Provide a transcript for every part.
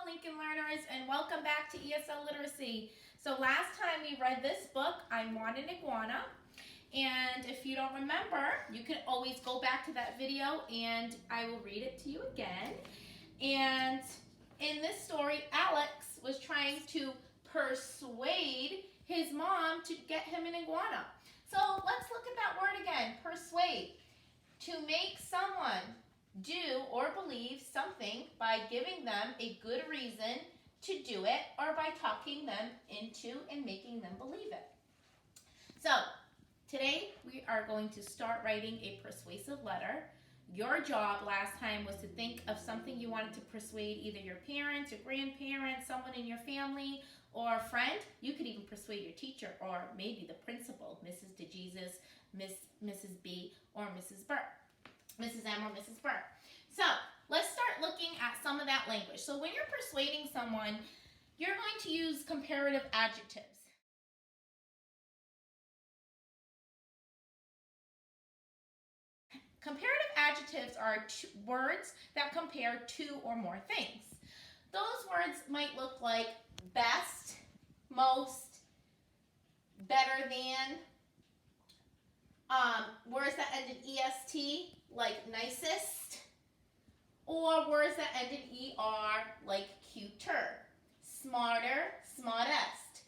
Lincoln learners, and welcome back to ESL Literacy. So last time we read this book, I'm Not an Iguana, and if you don't remember, you can always go back to that video and I will read it to you again. And in this story, Alex was trying to persuade his mom to get him an iguana. So let's look at that word again, persuade. To make someone do or believe something by giving them a good reason to do it or by talking them into and making them believe it. So today we are going to start writing a persuasive letter. Your job last time was to think of something you wanted to persuade either your parents, your grandparents, someone in your family, or a friend. You could even persuade your teacher or maybe the principal, Mrs. DeJesus, Mrs. B, or Mrs. Burke. Mrs. M or Mrs. Burke. So let's start looking at some of that language. So when you're persuading someone, you're going to use comparative adjectives. Comparative adjectives are words that compare two or more things. Those words might look like best, most, better than, words that end in est, like nicest, or words that end in er, like cuter, smarter, smartest.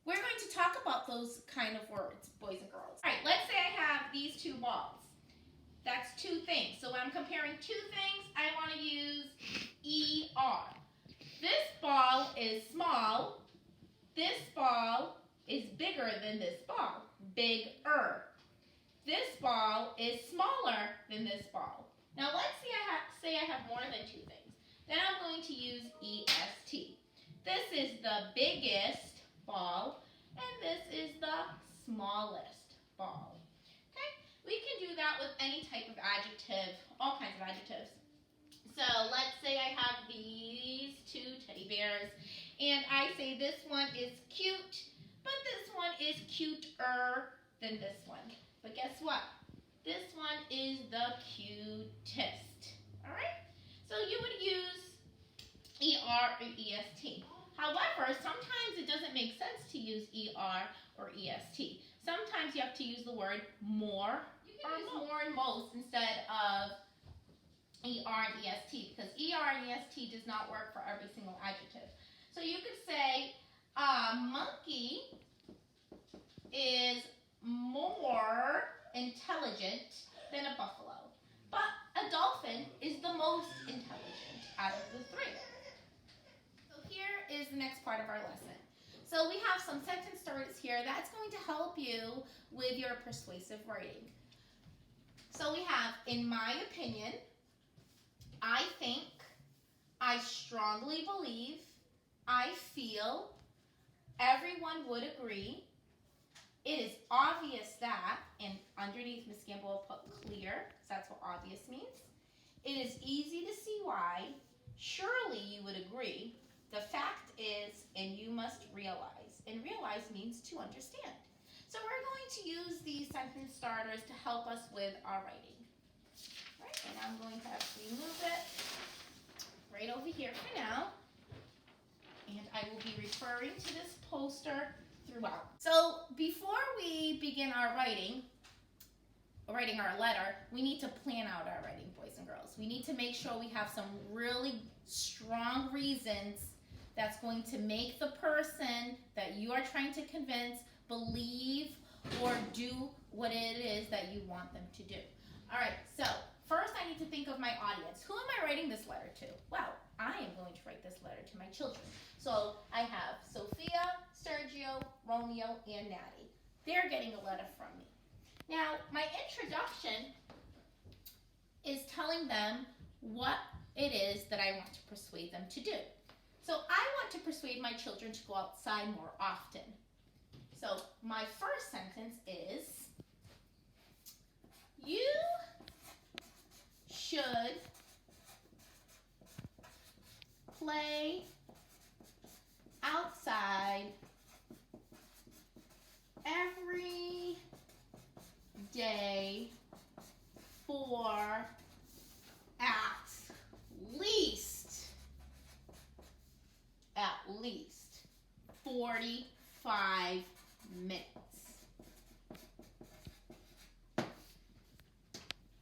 We're going to talk about those kind of words, boys and girls. All right, let's say I have these two balls. That's two things. So when I'm comparing two things, I want to use er. This ball is small. This ball is bigger than this ball, bigger. This ball is smaller than this ball. Now let's say I have more than two things. Then I'm going to use est. This is the biggest ball, and this is the smallest ball. Okay? We can do that with any type of adjective, all kinds of adjectives. So let's say I have these two teddy bears, and I say this one is cute, but this one is cuter than this one. But guess what? This one is the cutest. All right? So you would use er or est. However, sometimes it doesn't make sense to use er or est. Sometimes you have to use the word more or more and most instead of er and est, because er and est does not work for every single adjective. So you could say a monkey is more intelligent than a buffalo, but a dolphin is the most intelligent out of the three. So here is the next part of our lesson. So we have some sentence starters here that's going to help you with your persuasive writing. So we have, in my opinion, I think, I strongly believe, I feel, everyone would agree, it is obvious that, and underneath Ms. Gamble will put clear, because that's what obvious means. It is easy to see why, surely you would agree, the fact is, and you must realize. And realize means to understand. So we're going to use these sentence starters to help us with our writing. All right, and I'm going to actually move it right over here for now. And I will be referring to this poster throughout. So before we begin our writing our letter, we need to plan out our writing, boys and girls. We need to make sure we have some really strong reasons that's going to make the person that you are trying to convince believe or do what it is that you want them to do. All right, so first I need to think of my audience. Who am I writing this letter to? Well, I am going to write this letter to my children. So I have Sophia, Sergio, Romeo, and Natty. They're getting a letter from me. Now, my introduction is telling them what it is that I want to persuade them to do. So I want to persuade my children to go outside more often. So my first sentence is, you should play outside every day for at least least 45 minutes.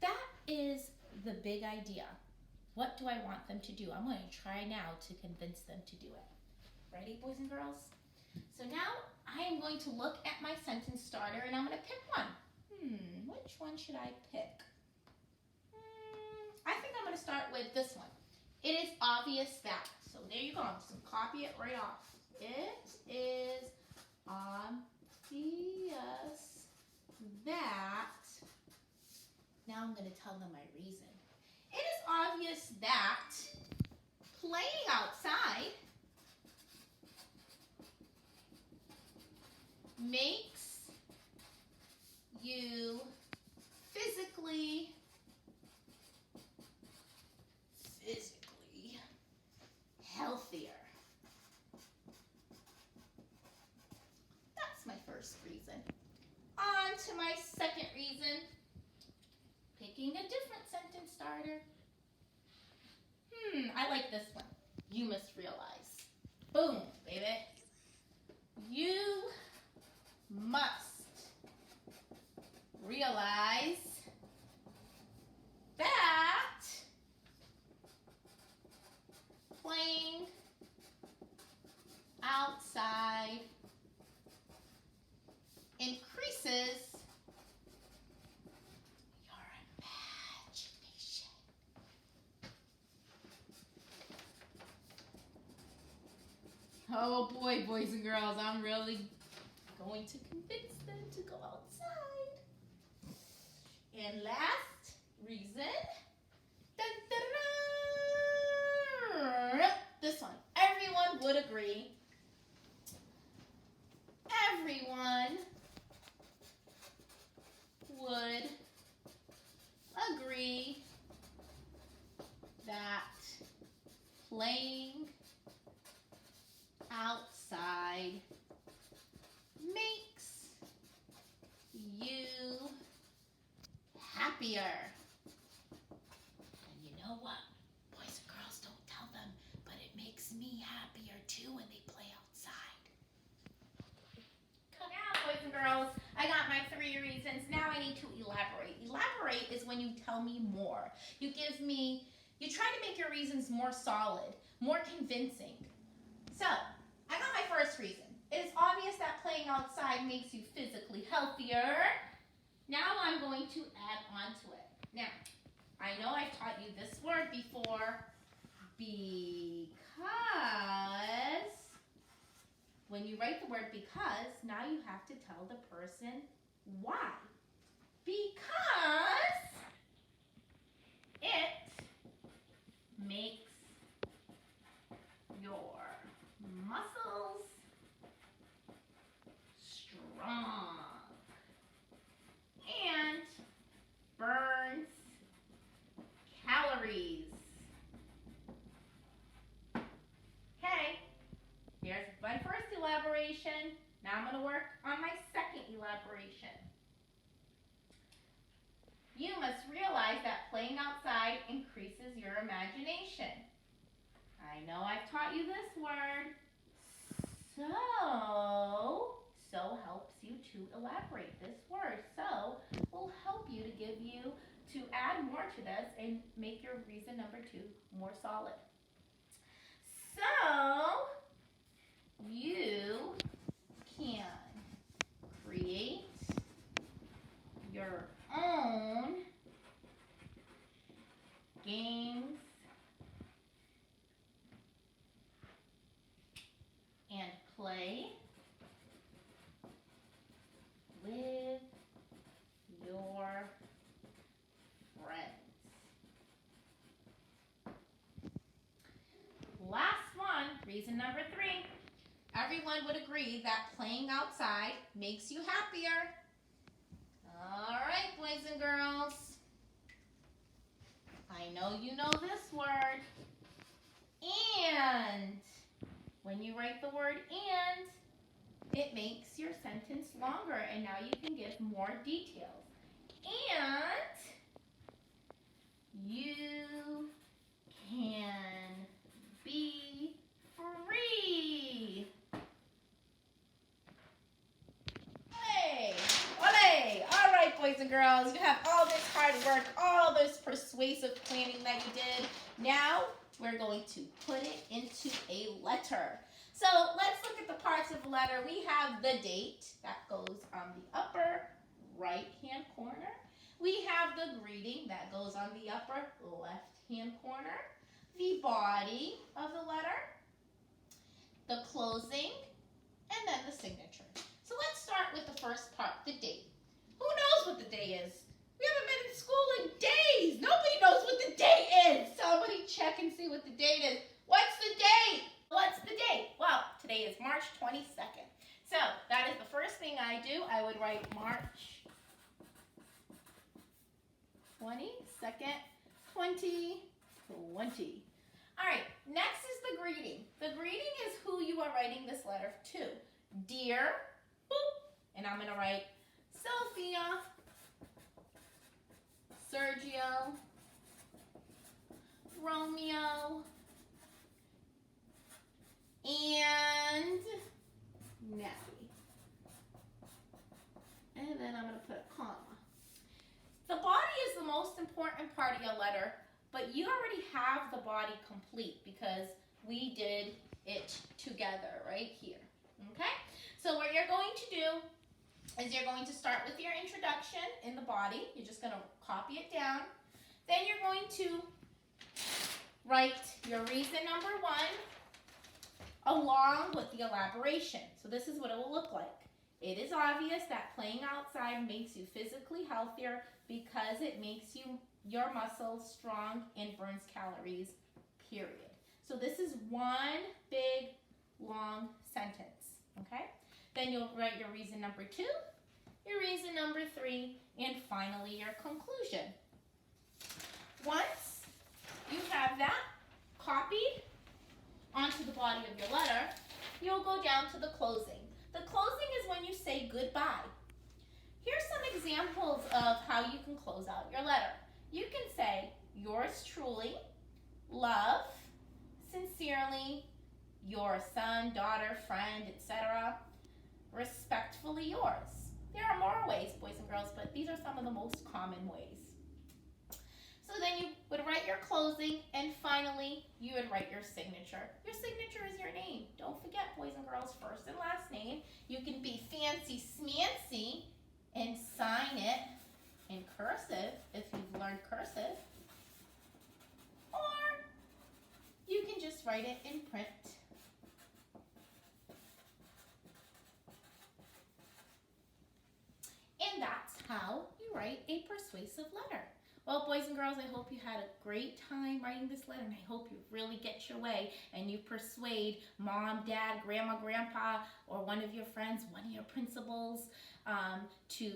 That is the big idea. What do I want them to do? I'm going to try now to convince them to do it. Ready, boys and girls? So now I am going to look at my sentence starter and I'm going to pick one. Which one should I pick? I think I'm going to start with this one. It is obvious that. So there you go. I'm just going to copy it right off. It is obvious that. Now I'm going to tell them my reason. It is obvious that playing outside makes you physically healthier. That's my first reason. On to my second reason. Picking a different sentence starter. I like this one. You must realize. Boom, baby. You must realize that playing outside increases your imagination. Oh boy, boys and girls, I'm really going to convince them to go outside. And last reason, this one. Everyone would agree. Everyone would agree that playing outside makes you happier. And you know what? Boys and girls, don't tell them, but it makes me happier too when they play outside. Come out, boys and girls. I got my 3 reasons. Now I need to elaborate. Elaborate is when you tell me more. You try to make your reasons more solid, more convincing. So, I got my first reason. It is obvious that playing outside makes you physically healthier. Now I'm going to add on to it. Now, I know I've taught you this word before, because when you write the word because, now you have to tell the person why. Because it makes your muscles strong and burns calories. Okay, here's my first elaboration. Now I'm going to work on my second elaboration. You must realize that playing outside increases your imagination. I know I've taught you this word. So helps you to elaborate this word. So will help you to add more to this and make your reason number 2 more solid. So you can create your own games and play with your friends. Last one, reason number 3. Everyone would agree that playing outside makes you happier. All right, boys and girls. I know you know this word. And when you write the word and, it makes your sentence longer, and now you can give more details. And you can be free. and girls. You have all this hard work, all this persuasive planning that you did. Now we're going to put it into a letter. So let's look at the parts of the letter. We have the date that goes on the upper right-hand corner. We have the greeting that goes on the upper left-hand corner. The body of the letter, the closing, and then the signature. So let's start with the first part, the date. Who knows what the day is? We haven't been in school in days. Nobody knows what the date is. Somebody check and see what the date is. What's the date? What's the date? Well, today is March 22nd. So that is the first thing I do. I would write March 22nd, 2020. All right, next is the greeting. The greeting is who you are writing this letter to. Dear, boop, and I'm going to write Sophia, Sergio, Romeo, and Natty. And then I'm going to put a comma. The body is the most important part of your letter, but you already have the body complete because we did it together right here. Okay? So what you're going to do is you're going to start with your introduction in the body. You're just going to copy it down. Then you're going to write your reason number 1 along with the elaboration. So this is what it will look like. It is obvious that playing outside makes you physically healthier because it makes your muscles strong and burns calories, period. So this is one big, long sentence, okay? Then you'll write your reason number 2, your reason number 3, and finally your conclusion. Once you have that copied onto the body of your letter, you'll go down to the closing. The closing is when you say goodbye. Here's some examples of how you can close out your letter. You can say, yours truly, love, sincerely, your son, daughter, friend, etc., respectfully yours. There are more ways, boys and girls, but these are some of the most common ways. So then you would write your closing, and finally, you would write your signature. Your signature is your name. Don't forget, boys and girls, first and last name. You can be fancy smancy and sign it in cursive if you've learned cursive. Or you can just write it in print. And that's how you write a persuasive letter. Well, boys and girls, I hope you had a great time writing this letter, and I hope you really get your way and you persuade mom, dad, grandma, grandpa, or one of your friends, one of your principals, to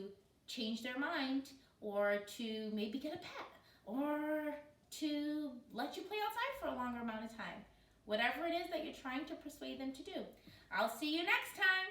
change their mind, or to maybe get a pet, or to let you play outside for a longer amount of time. Whatever it is that you're trying to persuade them to do. I'll see you next time.